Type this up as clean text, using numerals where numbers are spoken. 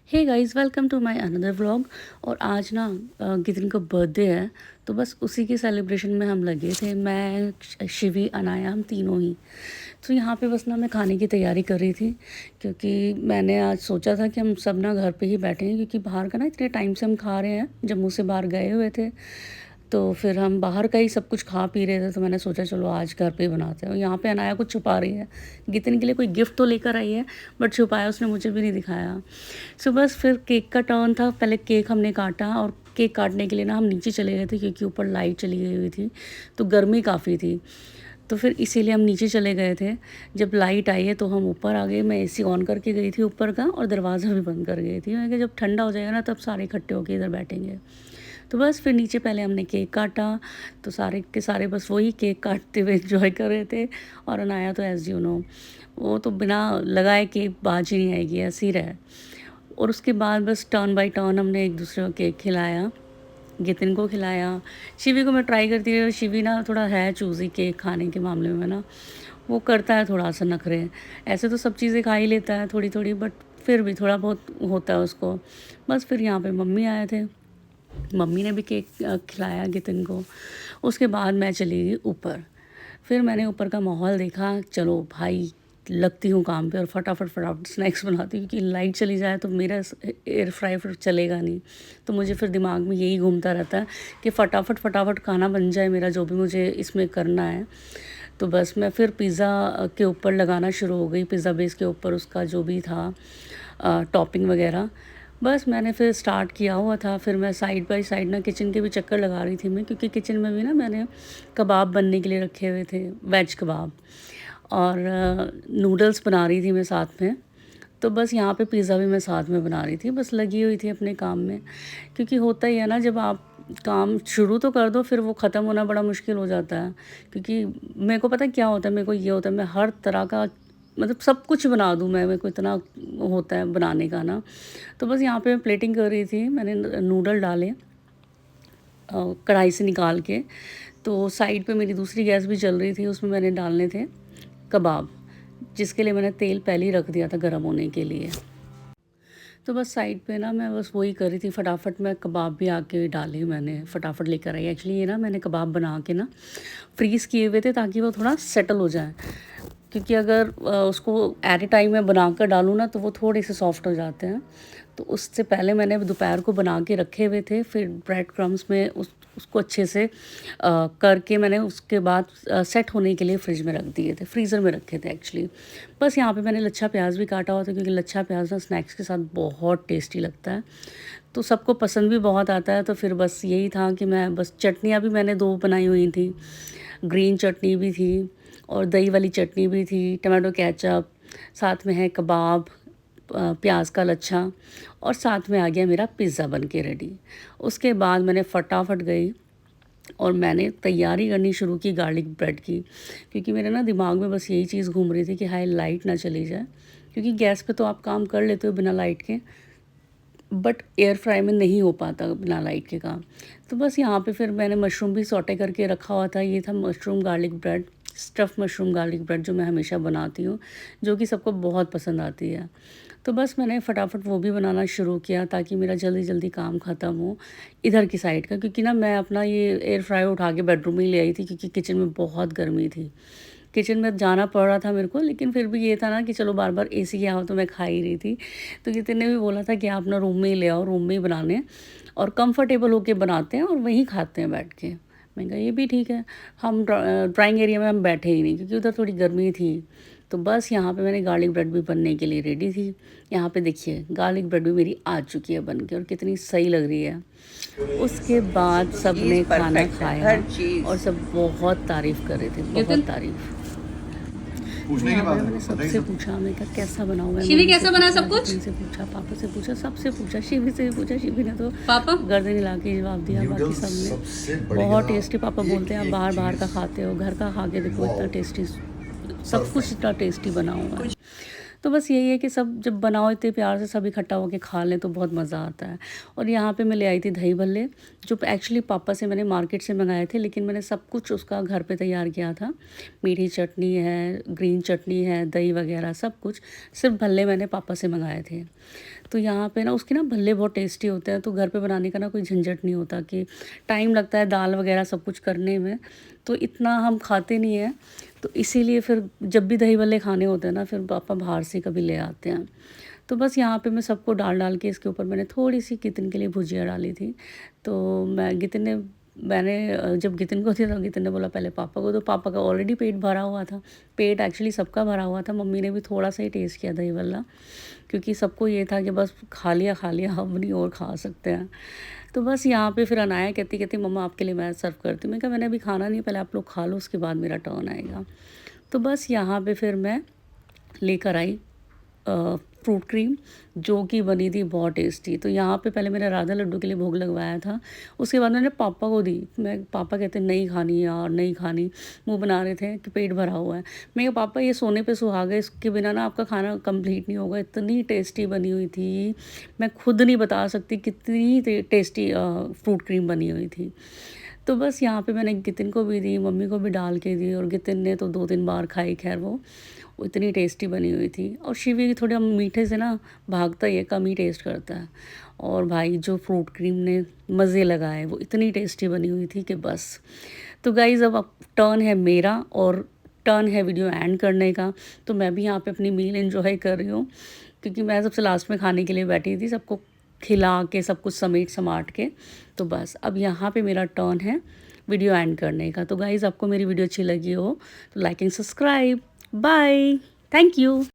Hey guys, welcome to my another vlog. और आज ना गितिन का बर्थडे है, तो बस उसी के सेलिब्रेशन में हम लगे थे। मैं, शिवी, अनाया, हम तीनों ही। तो यहाँ पे बस ना मैं खाने की तैयारी कर रही थी, क्योंकि मैंने आज सोचा था कि हम सब ना घर पे ही बैठेंगे, क्योंकि बाहर का ना इतने टाइम से हम खा रहे हैं, जम्मू से बाहर गए हुए थे। तो फिर हम बाहर का ही सब कुछ खा पी रहे थे, तो मैंने सोचा चलो आज घर पे ही बनाते हैं। और यहाँ पे अनाया कुछ छुपा रही है। गितिन के लिए कोई गिफ्ट तो लेकर आई है, बट छुपाया उसने मुझे भी नहीं दिखाया। सो बस फिर केक का टर्न था। पहले केक हमने काटा, और केक काटने के लिए ना हम नीचे चले गए थे, क्योंकि ऊपर लाइट चली गई हुई थी, तो गर्मी काफ़ी थी। तो फिर इसीलिए हम नीचे चले गए थे। जब लाइट आई है तो हम ऊपर आ गए। मैं एसी ऑन करके गई थी ऊपर का, और दरवाज़ा भी बंद कर गई थी। मैं कहा जब ठंडा हो जाएगा ना तब सारे इकट्ठे होकर इधर बैठेंगे। तो बस फिर नीचे पहले हमने केक काटा, तो सारे के सारे बस वही केक काटते हुए एंजॉय कर रहे थे। और अनाया तो एज़ यू नो, वो तो बिना लगाए केक बाज ही नहीं आएगी, ऐसी रहे। और उसके बाद बस टर्न बाय टर्न हमने एक दूसरे को केक खिलाया। गितिन को खिलाया, शिवी को मैं ट्राई करती रही। और शिवी ना थोड़ा है चूज़ी केक खाने के मामले में ना, वो करता है थोड़ा सा नखरे। ऐसे तो सब चीज़ें खा ही लेता है थोड़ी थोड़ी, बट फिर भी थोड़ा बहुत होता है उसको। बस फिर यहाँ पे मम्मी आए थे, मम्मी ने भी केक खिलाया गितिन को। उसके बाद मैं चली गई ऊपर। फिर मैंने ऊपर का माहौल देखा, चलो भाई लगती हूँ काम पे और फटाफट फटाफट स्नैक्स बनाती हूँ, क्योंकि लाइट चली जाए तो मेरा एयर फ्राई फिर चलेगा नहीं। तो मुझे फिर दिमाग में यही घूमता रहता है कि फटाफट फटाफट खाना बन जाए मेरा, जो भी मुझे इसमें करना है। तो बस मैं फिर पिज़्ज़ा के ऊपर लगाना शुरू हो गई, पिज़्ज़ा बेस के ऊपर उसका जो भी था टॉपिंग वगैरह। बस मैंने फिर स्टार्ट किया हुआ था। फिर मैं साइड बाय साइड ना किचन के भी चक्कर लगा रही थी मैं, क्योंकि किचन में भी ना मैंने कबाब बनने के लिए रखे हुए थे, वेज कबाब। और नूडल्स बना रही थी मैं साथ में। तो बस यहाँ पे पिज़्ज़ा भी मैं साथ में बना रही थी, बस लगी हुई थी अपने काम में। क्योंकि होता ही है ना, जब आप काम शुरू तो कर दो, फिर वो ख़त्म होना बड़ा मुश्किल हो जाता है। क्योंकि मेरे को पता है क्या होता है, मेरे को ये होता है, मैं हर तरह का मतलब सब कुछ बना दूँ मैं, मेरे को इतना होता है बनाने का ना। तो बस यहाँ पे मैं प्लेटिंग कर रही थी। मैंने नूडल डाले कढ़ाई से निकाल के। तो साइड पे मेरी दूसरी गैस भी चल रही थी, उसमें मैंने डालने थे कबाब, जिसके लिए मैंने तेल पहले ही रख दिया था गर्म होने के लिए। तो बस साइड पे ना मैं बस वही कर रही थी, फटाफट मैं कबाब भी आके डाले, मैंने फटाफट लेकर आई। एक्चुअली ये ना मैंने कबाब बना के ना फ्रीज़ किए हुए थे, ताकि वो थोड़ा सेटल हो जाए। क्योंकि अगर उसको एट ए टाइम मैं बना कर डालूँ ना, तो वो थोड़े से सॉफ्ट हो जाते हैं। तो उससे पहले मैंने दोपहर को बना के रखे हुए थे। फिर ब्रेड क्रम्स में उसको अच्छे से करके मैंने उसके बाद सेट होने के लिए फ्रिज में रख दिए थे, फ्रीज़र में रखे थे एक्चुअली। बस यहाँ पे मैंने लच्छा प्याज भी काटा हुआ था, क्योंकि लच्छा प्याज ना स्नैक्स के साथ बहुत टेस्टी लगता है, तो सबको पसंद भी बहुत आता है। तो फिर बस यही था कि मैं बस चटनियाँ भी मैंने दो बनाई हुई थी, ग्रीन चटनी भी थी और दही वाली चटनी भी थी, टमाटो केचप, साथ में है कबाब, प्याज का लच्छा, और साथ में आ गया मेरा पिज़्ज़ा बन के रेडी। उसके बाद मैंने फटाफट गई और मैंने तैयारी करनी शुरू की गार्लिक ब्रेड की, क्योंकि मेरे ना दिमाग में बस यही चीज़ घूम रही थी कि हाय लाइट ना चली जाए। क्योंकि गैस पे तो आप काम कर लेते हो बिना लाइट के, बट एयर फ्राई में नहीं हो पाता बिना लाइट के काम। तो बस यहाँ पे फिर मैंने मशरूम भी सौटे करके रखा हुआ था। ये था mushroom garlic bread, stuff mushroom garlic bread, जो मैं हमेशा बनाती हूँ, जो कि सबको बहुत पसंद आती है। तो बस मैंने फटाफट वो भी बनाना शुरू किया, ताकि मेरा जल्दी जल्दी काम ख़त्म हो इधर की साइड का। क्योंकि ना मैं अपना ये एयर फ्राई उठा के बेडरूम में ही ले आई थी, क्योंकि किचन में बहुत गर्मी थी। किचन में जाना पड़ रहा था मेरे को, लेकिन फिर भी ये था ना कि चलो बार बार एसी की हवा तो मैं खा ही रही थी। तो कितने ने भी बोला था कि आप अपना रूम में ही ले आओ, रूम में ही बनाने, और कंफर्टेबल होके बनाते हैं और वहीं खाते हैं बैठ के। मैंने कहा ये भी ठीक है। हम ड्राइंग एरिया में हम बैठे ही नहीं, क्योंकि उधर थोड़ी गर्मी थी। तो बस यहाँ पे मैंने गार्लिक ब्रेड भी बनने के लिए रेडी थी। यहाँ पे देखिए गार्लिक ब्रेड भी मेरी आ चुकी है बन के, और कितनी सही लग रही है। उसके बाद सब ने खाना खाया और सब बहुत तारीफ़ कर रहे थे, बहुत तारीफ़। पूछने की यहाँ बात पे है मैंने वो, पता ही सबसे सब पूछा, मैं कहा कैसा बना हुआ है। शिवी कैसा बना सब कुछ? से पूछा, पापा से पूछा, सबसे पूछा, शिवी से भी पूछा। शिवी ने तो पापा गर्दन हिला के जवाब दिया। बाकी नूडल्स सब सबसे ने बढ़िया बहुत टेस्टी। पापा बोलते हैं आप एक बाहर बाहर का चीज खाते हो, घर का खा के देखो इतना टेस्टी, सब कुछ परफेक्ट। इतना टेस्टी बना हुआ है। तो बस यही है कि सब जब बनाओ इतने प्यार से, सब इकट्ठा होकर खा लें तो बहुत मज़ा आता है। और यहाँ पे मैं ले आई थी दही भल्ले, जो एक्चुअली पापा से मैंने मार्केट से मंगाए थे, लेकिन मैंने सब कुछ उसका घर पे तैयार किया था। मीठी चटनी है, ग्रीन चटनी है, दही वगैरह सब कुछ, सिर्फ भल्ले मैंने पापा से मंगाए थे। तो यहाँ पे ना उसके ना भल्ले बहुत टेस्टी होते हैं, तो घर पे बनाने का ना कोई झंझट नहीं होता कि टाइम लगता है दाल वगैरह सब कुछ करने में, तो इतना हम खाते नहीं हैं। तो इसीलिए फिर जब भी दही भल्ले खाने होते हैं ना, फिर पापा बाहर से कभी ले आते हैं। तो बस यहाँ पे मैं सबको डाल के इसके ऊपर मैंने थोड़ी सी गितिन के लिए भुजिया डाली थी। तो मैंने जब गितिन को दिया तो गितिन ने बोला पहले पापा को, तो पापा का ऑलरेडी पेट भरा हुआ था। पेट एक्चुअली सबका भरा हुआ था, मम्मी ने भी थोड़ा सा ही टेस्ट किया दही भल्ला, क्योंकि सबको ये था कि बस खा लिया अब नहीं और खा सकते हैं। तो बस यहाँ पे फिर अनाया कहती मम्मा आपके लिए मैं सर्व करती हूँ। मैं कहा मैंने अभी खाना नहीं, पहले आप लोग खा लो, उसके बाद मेरा टर्न आएगा। तो बस यहाँ पे फिर मैं लेकर आई फ्रूट क्रीम, जो कि बनी थी बहुत टेस्टी। तो यहाँ पे पहले मैंने राधा लड्डू के लिए भोग लगवाया था, उसके बाद मैंने पापा को दी। पापा कहते नहीं खानी यार, नहीं खानी, मुँह बना रहे थे कि पेट भरा हुआ है। मैं कहा पापा ये सोने पे सुहागा है, इसके बिना ना आपका खाना कंप्लीट नहीं होगा। इतनी टेस्टी बनी हुई थी, मैं खुद नहीं बता सकती कितनी टेस्टी फ्रूट क्रीम बनी हुई थी। तो बस यहाँ पे मैंने गितिन को भी दी, मम्मी को भी डाल के दी, और गितिन ने तो 2-3 बार खाई। खैर वो इतनी टेस्टी बनी हुई थी। और शिवी थोड़ा मीठे से ना भागता ही है, कम ही टेस्ट करता है। और भाई जो फ्रूट क्रीम ने मज़े लगाए, वो इतनी टेस्टी बनी हुई थी कि बस। तो गाइज़ अब टर्न है मेरा, और टर्न है वीडियो एंड करने का। तो मैं भी यहाँ पे अपनी मील एंजॉय कर रही हूँ, क्योंकि मैं सबसे लास्ट में खाने के लिए बैठी थी, सबको खिला के सब कुछ समेट समाट के। तो बस अब यहाँ पे मेरा टर्न है वीडियो एंड करने का। तो गाइज़ आपको मेरी वीडियो अच्छी लगी हो तो like and subscribe. Bye, thank you.